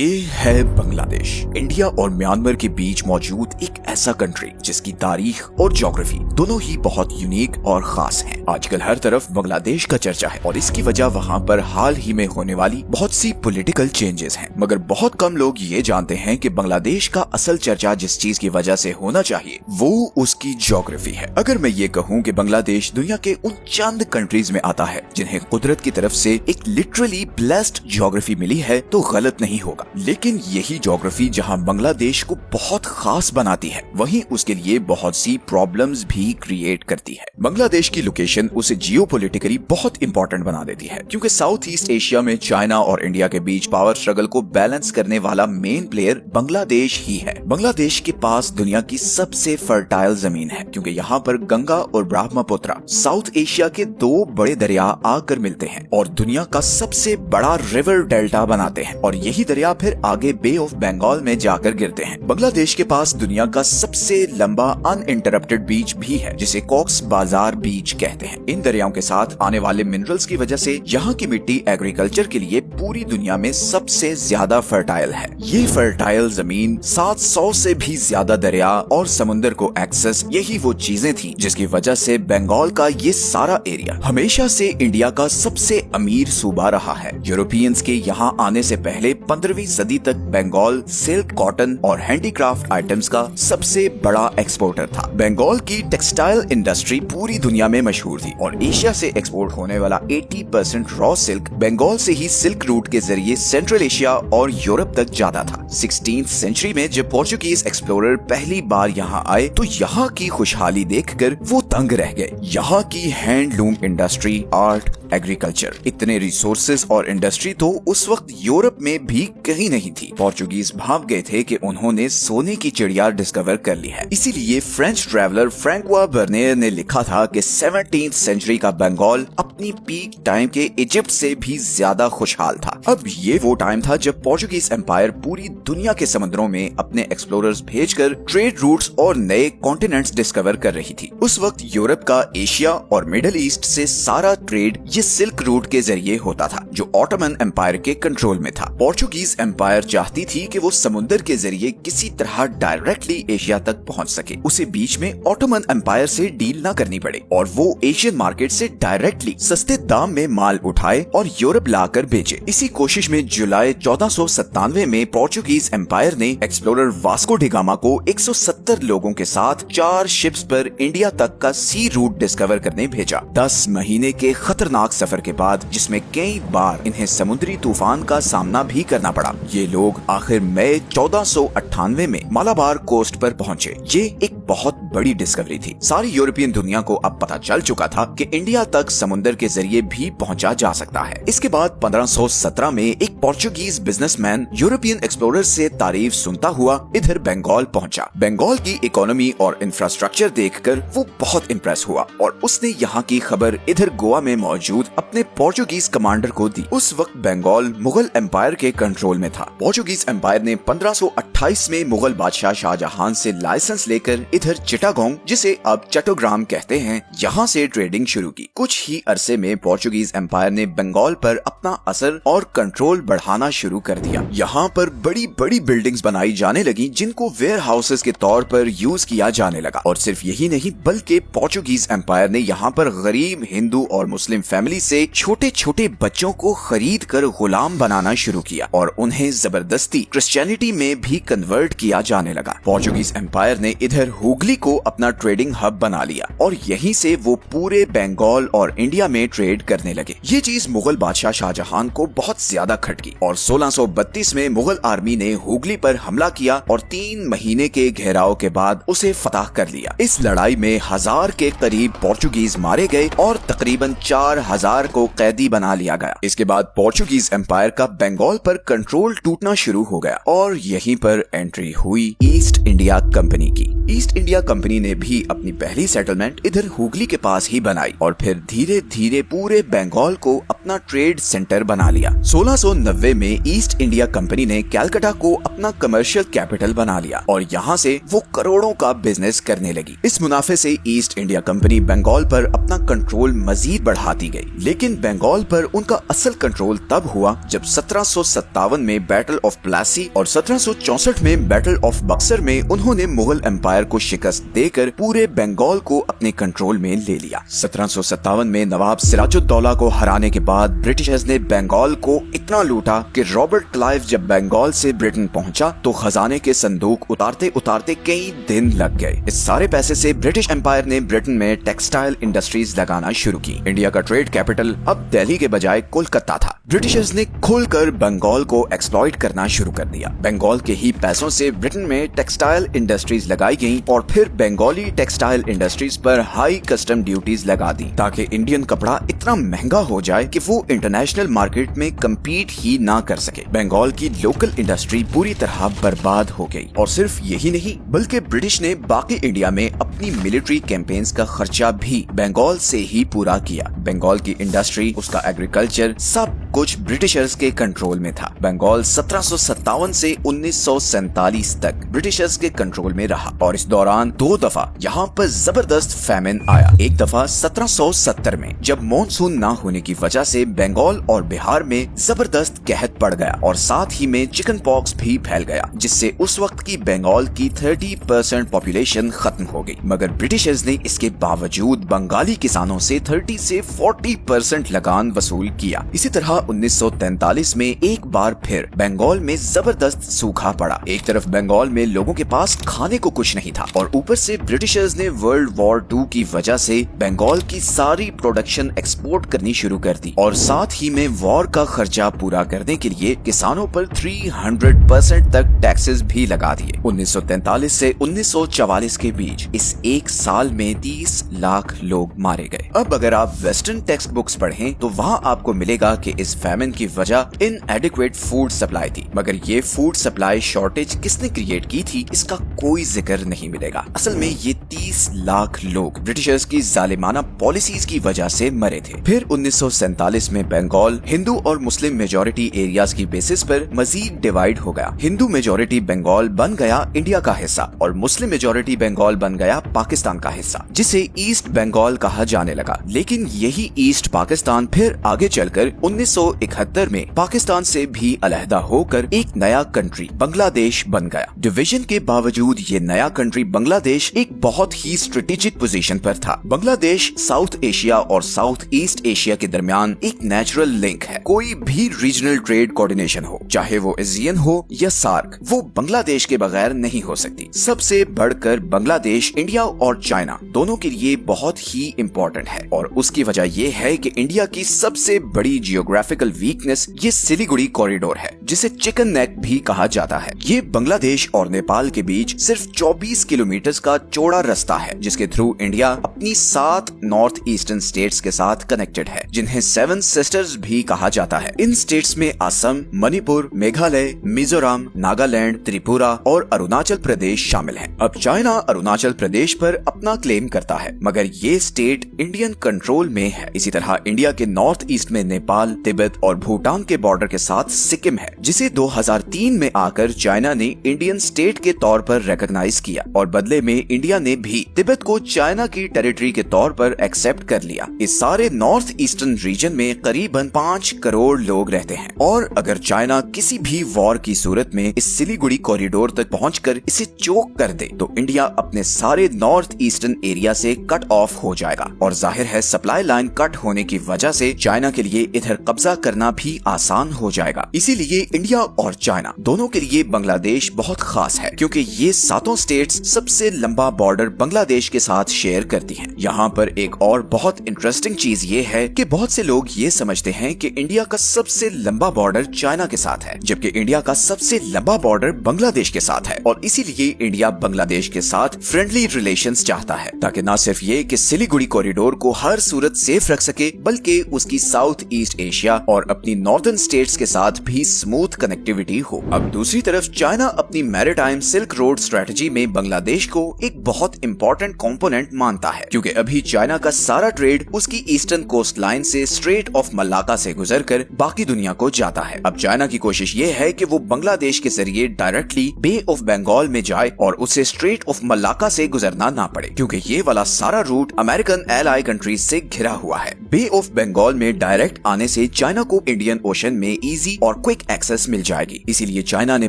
ये है बांग्लादेश। इंडिया और म्यांमार के बीच मौजूद एक ऐसा कंट्री जिसकी तारीख और ज्योग्राफी दोनों ही बहुत यूनिक और खास हैं। आजकल हर तरफ बांग्लादेश का चर्चा है और इसकी वजह वहाँ पर हाल ही में होने वाली बहुत सी पॉलिटिकल चेंजेस हैं। मगर बहुत कम लोग ये जानते हैं कि बांग्लादेश का असल चर्चा जिस चीज की वजह से होना चाहिए वो उसकी ज्योग्राफी है। अगर मैं ये कहूँ कि बांग्लादेश दुनिया के उन चंद कंट्रीज में आता है जिन्हें कुदरत की तरफ से एक लिटरली ब्लेस्ड ज्योग्राफी मिली है तो गलत नहीं होगा। लेकिन यही ज्योग्राफी जहां बांग्लादेश को बहुत खास बनाती है वहीं उसके लिए बहुत सी प्रॉब्लम्स भी क्रिएट करती है। बांग्लादेश की लोकेशन उसे जियोपॉलिटिकली बहुत इंपॉर्टेंट बना देती है क्योंकि साउथ ईस्ट एशिया में चाइना और इंडिया के बीच पावर स्ट्रगल को बैलेंस करने वाला मेन प्लेयर बांग्लादेश ही है। बांग्लादेश के पास दुनिया की सबसे फर्टाइल जमीन है क्योंकि यहाँ पर गंगा और ब्रह्मपुत्र साउथ एशिया के दो बड़े दरिया आकर मिलते हैं और दुनिया का सबसे बड़ा रिवर डेल्टा बनाते हैं और यही दरिया फिर आगे बे ऑफ बंगाल में जाकर गिरते हैं। बांग्लादेश के पास दुनिया का सबसे लंबा अनइंटरप्टेड बीच भी है जिसे कॉक्स बाजार बीच कहते हैं। इन दरियाओं के साथ आने वाले मिनरल्स की वजह से यहाँ की मिट्टी एग्रीकल्चर के लिए पूरी दुनिया में सबसे ज्यादा फर्टाइल है। ये फर्टाइल जमीन 700 से भी ज्यादा दरिया और समुद्र को एक्सेस, यही वो चीजें थी जिसकी वजह से बंगाल का ये सारा एरिया हमेशा से इंडिया का सबसे अमीर सूबा रहा है। यूरोपियंस के यहाँ आने से पहले 15वीं सदी तक बंगाल सिल्क, कॉटन और हैंडीक्राफ्ट आइटम्स का सबसे बड़ा एक्सपोर्टर था। बंगाल की टेक्सटाइल इंडस्ट्री पूरी दुनिया में मशहूर थी और एशिया से एक्सपोर्ट होने वाला 80% रॉ सिल्क बंगाल से ही सिल्क रूट के जरिए सेंट्रल एशिया और यूरोप तक जाता था। 16th सेंचुरी में जब पोर्चुगीज एक्सप्लोरर पहली बार यहाँ आए तो यहाँ की खुशहाली देखकर वो दंग रह गए। यहाँ की हैंडलूम इंडस्ट्री, आर्ट, एग्रीकल्चर, इतने रिसोर्सेज और इंडस्ट्री तो उस वक्त यूरोप में भी कहीं नहीं थी। पोर्चुगीज भाग गए थे कि उन्होंने सोने की चिड़िया डिस्कवर कर ली है। इसीलिए फ्रेंच ट्रैवलर फ्रैंकोis बर्नियर ने लिखा था कि 17th सेंचुरी का बंगाल अपनी पीक टाइम के इजिप्ट से भी ज्यादा खुशहाल था। अब ये वो टाइम था जब पोर्चुगीज एम्पायर पूरी दुनिया के समुद्रों में अपने एक्सप्लोरर्स भेजकर ट्रेड रूट्स और नए कॉन्टिनेंट्स डिस्कवर कर रही थी। उस वक्त यूरोप का एशिया और मिडिल ईस्ट से सारा ट्रेड ये सिल्क रूट के जरिए होता था जो ऑटोमन एम्पायर के कंट्रोल में था। पोर्चुगीज एम्पायर चाहती थी कि वो समुद्र के जरिए किसी तरह डायरेक्टली एशिया तक पहुंच सके, उसे बीच में ऑटोमन एम्पायर से डील न करनी पड़े और वो एशियन मार्केट से डायरेक्टली सस्ते दाम में माल उठाए और यूरोप लाकर बेचे। इसी कोशिश में जुलाई 1497 में पोर्चुगीज एम्पायर ने एक्सप्लोरर वास्को डिगामा को 170 लोगों के साथ 4 शिप्स पर इंडिया तक का सी रूट डिस्कवर करने भेजा। 10 महीने के खतरनाक सफर के बाद जिसमें कई बार इन्हें समुद्री तूफान का सामना भी करना पड़ा, ये लोग आखिर मई 1498 में मालाबार कोस्ट पर पहुंचे। ये एक बहुत बड़ी डिस्कवरी थी। सारी यूरोपियन दुनिया को अब पता चल चुका था कि इंडिया तक समुद्र के जरिए भी पहुंचा जा सकता है। इसके बाद 1517 में एक पोर्चुगीज बिजनेसमैन यूरोपियन एक्सप्लोरर से तारीफ सुनता हुआ इधर बंगाल पहुंचा। बंगाल की इकोनॉमी और इंफ्रास्ट्रक्चर देखकर वो बहुत इम्प्रेस हुआ और उसने यहाँ की खबर इधर गोवा में मौजूद अपने पोर्चुगीज कमांडर को दी। उस वक्त बंगाल मुगल एम्पायर के कंट्रोल में था। पोर्चुगीज एम्पायर ने 1528 में मुगल बादशाह शाहजहां से लाइसेंस लेकर इधर चिटागोंग, जिसे अब चट्टोग्राम कहते हैं, यहाँ से ट्रेडिंग शुरू की। कुछ ही अरसे में पोर्चुगीज एम्पायर ने बंगाल पर अपना असर और कंट्रोल बढ़ाना शुरू कर दिया। यहाँ पर बड़ी बड़ी बिल्डिंग्स बनाई जाने लगी जिनको वेयर हाउसेस के तौर पर यूज किया जाने लगा। और सिर्फ यही नहीं बल्कि पोर्चुगीज एम्पायर ने यहाँ पर गरीब हिंदू और मुस्लिम फैमिली से छोटे छोटे बच्चों को खरीद कर गुलाम बनाना शुरू किया और उन्हें जबरदस्ती क्रिश्चियनिटी में भी कन्वर्ट किया जाने लगा। पोर्चुगीज एम्पायर ने इधर हुगली को अपना ट्रेडिंग हब बना लिया और यहीं से वो पूरे बंगाल और इंडिया में ट्रेड करने लगे। ये चीज मुगल बादशाह शाहजहां को बहुत ज्यादा खटकी और 1632 में मुगल आर्मी ने हुगली पर हमला किया और 3 महीने के घेराव के बाद उसे फतह कर लिया। इस लड़ाई में 1000 के करीब पोर्चुगीज मारे गए और तकरीबन 4000 को कैदी बना लिया गया। इसके बाद पोर्चुगीज एम्पायर का बंगाल पर कंट्रोल टूटना शुरू हो गया और यहीं पर एंट्री हुई ईस्ट इंडिया कंपनी की। ईस्ट इंडिया कंपनी ने भी अपनी पहली सेटलमेंट इधर हुगली के पास ही बनाई और फिर धीरे धीरे पूरे बंगाल को अपना ट्रेड सेंटर बना लिया। 1690 में ईस्ट इंडिया कंपनी ने कलकत्ता को अपना कमर्शियल कैपिटल बना लिया और यहाँ से वो करोड़ों का बिजनेस करने लगी। इस मुनाफे से ईस्ट इंडिया कंपनी बंगाल पर अपना कंट्रोल मजीद बढ़ाती गई, लेकिन बंगाल पर उनका असल कंट्रोल तब हुआ जब 1757 में बैटल ऑफ प्लासी और 1764 में बैटल ऑफ बक्सर में उन्होंने मुगल एम्पायर को शिकस्त देकर पूरे बंगाल को अपने कंट्रोल में ले लिया। 1757 में नवाब सिराजुद्दौला को हराने के बाद ब्रिटिशर्स ने बंगाल को इतना लूटा कि रॉबर्ट क्लाइव जब बंगाल से ब्रिटेन पहुंचा तो खजाने के संदूक उतारते उतारते कई दिन लग गए। इस सारे पैसे से ब्रिटिश एम्पायर ने ब्रिटेन में टेक्सटाइल इंडस्ट्रीज लगाना शुरू की। इंडिया का ट्रेड कैपिटल अब दिल्ली के बजाय कोलकाता था। ब्रिटिशर्स ने खुलकर बंगाल को एक्सप्लॉइट करना शुरू कर दिया। बंगाल के ही पैसों से ब्रिटेन में टेक्सटाइल इंडस्ट्रीज लगाई गईं और फिर बंगाली टेक्सटाइल इंडस्ट्रीज पर हाई कस्टम ड्यूटीज लगा दी ताकि इंडियन कपड़ा इतना महंगा हो जाए कि वो इंटरनेशनल मार्केट में कम्पीट ही ना कर सके। बंगाल की लोकल इंडस्ट्री पूरी तरह बर्बाद हो गई और सिर्फ यही नहीं बल्कि ब्रिटिश ने बाकी इंडिया में अपनी मिलिट्री कैंपेन्स का खर्चा भी बंगाल से ही पूरा किया। बंगाल की इंडस्ट्री, उसका एग्रीकल्चर, सब कुछ ब्रिटिशर्स के कंट्रोल में था। बंगाल 1757 से 1947 तक ब्रिटिशर्स के कंट्रोल में रहा और इस दौरान 2 दफा यहाँ पर जबरदस्त फैमिन आया। एक दफा 1770 में जब मॉनसून ना होने की वजह से बंगाल और बिहार में जबरदस्त कहत पड़ गया और साथ ही में चिकन पॉक्स भी फैल गया, जिससे उस वक्त की बंगाल की 30% पॉपुलेशन खत्म हो गई। मगर ब्रिटिशर्स ने इसके बावजूद बंगाली किसानों से 30 से 40% लगान वसूल किया। इसी तरह 1943 में एक बार फिर बंगाल में जबरदस्त सूखा पड़ा। एक तरफ बंगाल में लोगों के पास खाने को कुछ नहीं था और ऊपर से ब्रिटिशर्स ने वर्ल्ड वॉर 2 की वजह से बंगाल की सारी प्रोडक्शन एक्सपोर्ट करनी शुरू कर दी और साथ ही में वॉर का खर्चा पूरा करने के लिए किसानों पर 300% तक टैक्सेस भी लगा दिए। 1943 से 1944 के बीच इस एक साल में 30 लाख लोग मारे गए। अब अगर आप वेस्टर्न टेक्स्ट बुक्स पढ़ें तो वहाँ आपको मिलेगा कि इस फैमिन की वजह इनएडिक्वेट फूड सप्लाई थी, मगर ये फूड सप्लाई शॉर्टेज किसने क्रिएट की थी इसका कोई जिक्र नहीं मिलेगा। असल में ये 30 लाख लोग ब्रिटिशर्स की जालिमाना पॉलिसीज की वजह से मरे थे। फिर 1947 में बंगाल हिंदू और मुस्लिम मेजोरिटी एरियाज की बेसिस पर मजीद डिवाइड हो गया। हिंदू मेजोरिटी बंगाल बन गया इंडिया का हिस्सा और मुस्लिम मेजोरिटी बंगाल बन गया पाकिस्तान का हिस्सा, जिसे ईस्ट बंगाल कहा जाने लगा। लेकिन यही ईस्ट पाकिस्तान फिर आगे चलकर 1971 में पाकिस्तान से भी अलहदा होकर एक नया कंट्री बांग्लादेश बन गया। डिवीजन के बावजूद ये नया कंट्री बांग्लादेश एक बहुत ही स्ट्रेटेजिक पोजीशन पर था। बांग्लादेश साउथ एशिया और साउथ ईस्ट एशिया के दरमियान एक नेचुरल लिंक है। कोई भी रीजनल ट्रेड कोऑर्डिनेशन हो, चाहे वो एशियन हो या सार्क, वो बांग्लादेश के बगैर नहीं हो सकती। सबसे बढ़कर बांग्लादेश इंडिया और चाइना दोनों के लिए बहुत ही इम्पोर्टेंट है और उसकी वजह ये है कि इंडिया की सबसे बड़ी जियोग्राफिकल वीकनेस ये सिलीगुड़ी कॉरिडोर है, जिसे चिकन नेक भी कहा जाता है। ये बांग्लादेश और नेपाल के बीच सिर्फ 24 किलोमीटर का चौड़ा रास्ता है, जिसके थ्रू इंडिया अपनी 7 नॉर्थ ईस्टर्न स्टेट्स के साथ कनेक्टेड है, जिन्हें 7 सिस्टर्स भी कहा जाता है। इन स्टेट्स में असम, मणिपुर, मेघालय, मिजोरम, नागालैंड, त्रिपुरा और अरुणाचल प्रदेश शामिल हैं। अब चाइना अरुणाचल प्रदेश पर अपना क्लेम करता है, मगर ये स्टेट इंडियन कंट्रोल में है। इसी तरह इंडिया के नॉर्थ ईस्ट में नेपाल, तिब्बत और भूटान के बॉर्डर के साथ सिक्किम है, जिसे 2003 में आकर चाइना ने इंडियन स्टेट के तौर पर रिकॉग्नाइज किया और बदले में इंडिया ने भी तिब्बत को चाइना की टेरिटरी के तौर पर एक्सेप्ट कर लिया। इस सारे नॉर्थ ईस्टर्न रीजन में करीबन 5 करोड़ लोग रहते हैं और अगर चाइना किसी भी वॉर की सूरत में इस सिलीगुड़ी कॉरिडोर तक पहुंचकर इसे चोक कर दे तो इंडिया अपने सारे नॉर्थ ईस्टर्न एरिया से कट ऑफ हो जाएगा और जाहिर है सप्लाई लाइन कट होने की वजह से चाइना के लिए इधर कब्जा करना भी आसान हो जाएगा। इसीलिए इंडिया और चाइना दोनों के लिए बांग्लादेश बहुत खास है, क्योंकि ये 7 स्टेट्स सबसे लंबा बॉर्डर बांग्लादेश के साथ शेयर करती हैं। यहाँ पर एक और बहुत इंटरेस्टिंग चीज ये है कि बहुत से लोग ये समझते हैं कि इंडिया का सबसे लंबा बॉर्डर चाइना के साथ है, जबकि इंडिया का सबसे लंबा बॉर्डर बांग्लादेश के साथ है और इसीलिए इंडिया बांग्लादेश के साथ फ्रेंडली रिलेशंस चाहता है, ताकि न सिर्फ ये कि सिलीगुड़ी कॉरिडोर को हर सूरत सेफ रख सके, बल्कि उसकी साउथ ईस्ट एशिया और अपनी नॉर्दर्न स्टेट्स के साथ भी स्मूथ कनेक्टिविटी हो। अब दूसरी तरफ चाइना अपनी मैरीटाइम सिल्क रोड स्ट्रेटजी में बांग्लादेश को एक बहुत इंपॉर्टेंट कंपोनेंट मानता है, क्योंकि अभी चाइना का सारा ट्रेड उसकी ईस्टर्न कोस्ट लाइन से स्ट्रेट ऑफ मलाक्का से गुजरकर बाकी दुनिया को जाता है। अब चाइना की कोशिश ये है कि वो बांग्लादेश के जरिए डायरेक्टली बे ऑफ बंगाल में जाए और उससे स्ट्रेट ऑफ मलाक्का से गुजरना ना पड़े, क्योंकि ये वाला सारा रूट अमेरिकन एलाई कंट्रीज से घिरा हुआ है। बे ऑफ बंगाल में डायरेक्ट आने से चाइना को इंडियन ओशन में इजी और क्विक एक्सेस मिल जाएगी। इसीलिए चाइना ने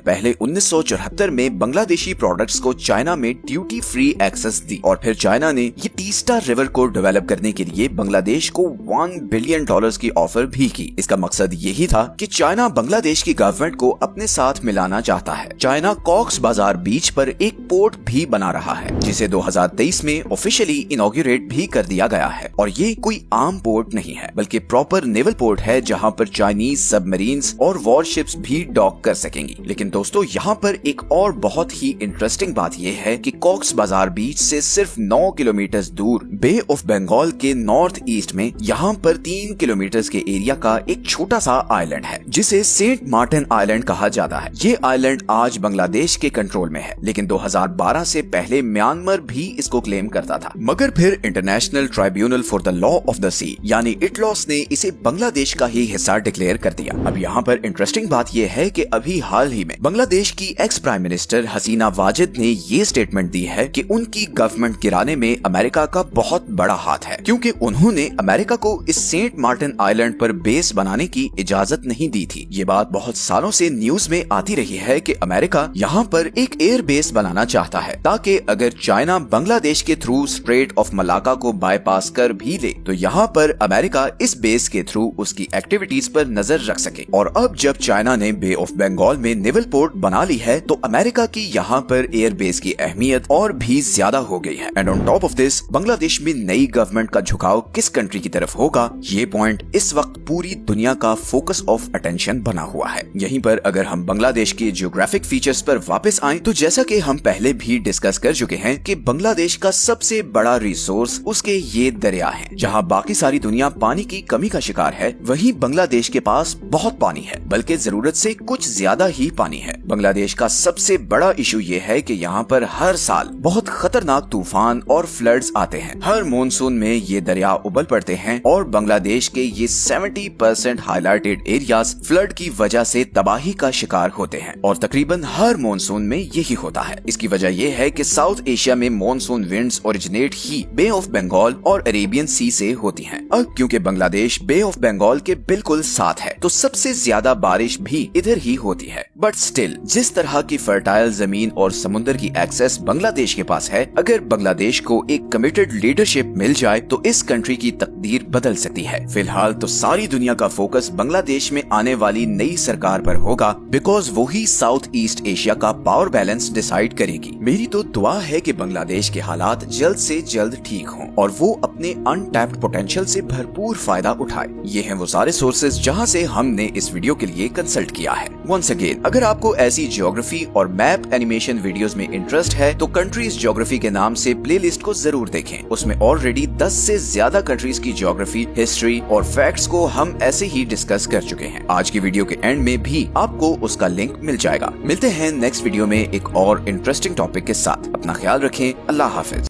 पहले 1974 में बांग्लादेशी प्रोडक्ट्स को चाइना में ड्यूटी फ्री एक्सेस दी और फिर चाइना ने ये तीस्ता रिवर को डेवलप करने के लिए बांग्लादेश को $1 बिलियन की ऑफर भी की। इसका मकसद यही था कि चाइना बांग्लादेश की गवर्नमेंट को अपने साथ मिलाना चाहता है। चाइना कॉक्स बाजार बीच पर एक पोर्ट भी बना रहा है, जिसे 2023 में ऑफिशियली इनॉग्रेट भी कर दिया गया है। और ये कोई आम पोर्ट नहीं है, बल्कि प्रॉपर नेवल पोर्ट है, जहां पर चाइनीज सबमरीन्स और वॉरशिप्स भी डॉक कर सकेंगी। लेकिन दोस्तों, यहाँ पर एक और बहुत ही इंटरेस्टिंग बात यह है कि कॉक्स बाजार बीच से सिर्फ 9 किलोमीटर दूर बे ऑफ बंगाल के नॉर्थ ईस्ट में यहाँ पर 3 किलोमीटर के एरिया का एक छोटा सा आइलैंड है, जिसे सेंट मार्टिन आइलैंड कहा जाता है। ये आइलैंड आज बांग्लादेश के कंट्रोल में है, लेकिन 2012 से पहले म्यांमार भी इसको क्लेम करता था। मगर फिर international tribunal for the law of the sea यानी इटलॉस ने इसे बांग्लादेश का ही हिस्सा डिक्लेयर कर दिया। अब यहाँ पर इंटरेस्टिंग बात यह है कि अभी हाल ही में बांग्लादेश की एक्स प्राइम मिनिस्टर हसीना वाजिद ने ये स्टेटमेंट दी है कि उनकी गवर्नमेंट गिराने में अमेरिका का बहुत बड़ा हाथ है, क्योंकि उन्होंने अमेरिका को इस सेंट मार्टिन आइलैंड पर बेस बनाने की इजाजत नहीं दी थी। ये बात बहुत सालों से न्यूज में आती रही है कि अमेरिका यहाँ पर एक एयर बेस बनाना चाहता है, ताकि अगर चाइना बांग्लादेश के थ्रू स्ट्रेट ऑफ मलाक्का को बाईपास कर भी ले तो यहाँ पर अमेरिका इस बेस के थ्रू उसकी एक्टिविटीज पर नजर रख सके। और अब जब चाइना ने बे ऑफ बंगाल में नेवल पोर्ट बना ली है, तो अमेरिका की यहाँ पर एयर बेस की अहमियत और भी ज्यादा हो गई है। And on top of this, Bangladesh में नई गवर्नमेंट का झुकाव किस कंट्री की तरफ होगा, ये पॉइंट इस वक्त पूरी दुनिया का फोकस ऑफ अटेंशन बना हुआ है। यहीं पर अगर हम बांग्लादेश के जियोग्राफिक फीचर्स पर वापस आएं, तो जैसा कि हम पहले भी डिस्कस कर चुके हैं कि बांग्लादेश का सबसे बड़ा रिसोर्स उसके ये दरिया हैं। जहां बाकी सारी दुनिया पानी की कमी का शिकार है, वहीं बांग्लादेश के पास बहुत पानी है, बल्कि जरूरत से कुछ ज्यादा ही पानी है। बांग्लादेश का सबसे बड़ा इशू ये है कि यहाँ पर हर साल बहुत खतरनाक तूफान और फ्लड्स आते हैं। हर मॉनसून में ये दरिया उबल पड़ते हैं और बांग्लादेश के ये 70% हाईलाइटेड एरियाज फ्लड की वजह से तबाही का शिकार होते हैं और तकरीबन हर मॉनसून में यही होता है। इसकी वजह यह है कि साउथ एशिया में मॉनसून विंड्स ओरिजिनेट ही बे ऑफ बंगाल और अरेबियन सी से होती हैं। अब क्योंकि बांग्लादेश बे ऑफ बंगाल के बिल्कुल साथ है, तो सबसे ज्यादा बारिश भी इधर ही होती है। बट स्टिल, जिस तरह की फर्टाइल जमीन और समुद्र की एक्सेस बांग्लादेश के पास है, अगर बांग्लादेश को एक कमिटेड लीडरशिप मिल जाए तो इस कंट्री की तकदीर बदल सकती है। फिलहाल तो सारी दुनिया का फोकस बांग्लादेश में आने वाली नई सरकार पर होगा, बिकॉज वो ही साउथ ईस्ट एशिया का पावर बैलेंस डिसाइड करेगी। मेरी तो दुआ है कि बांग्लादेश के हालात जल्द से जल्द ठीक हों और वो अपने अनटैप्ड पोटेंशियल से भरपूर फायदा उठाए। ये हैं वो सारे सोर्सेज जहां से हमने इस वीडियो के लिए कंसल्ट किया है। वंस अगेन, अगर आपको ऐसी ज्योग्राफी और मैप एनिमेशन वीडियोस में इंटरेस्ट है तो कंट्रीज ज्योग्राफी के नाम से प्लेलिस्ट को जरूर देखें। उसमें ऑलरेडी 10 से ज्यादा कंट्रीज की ज्योग्राफी, हिस्ट्री और फैक्ट्स को हम ऐसे ही डिस्कस कर चुके हैं। आज की वीडियो के एंड में भी आपको उसका लिंक मिल जाएगा। मिलते हैं नेक्स्ट वीडियो में एक और इंटरेस्टिंग टॉपिक के साथ। अपना ख्याल रखें। अल्लाह हाफिज।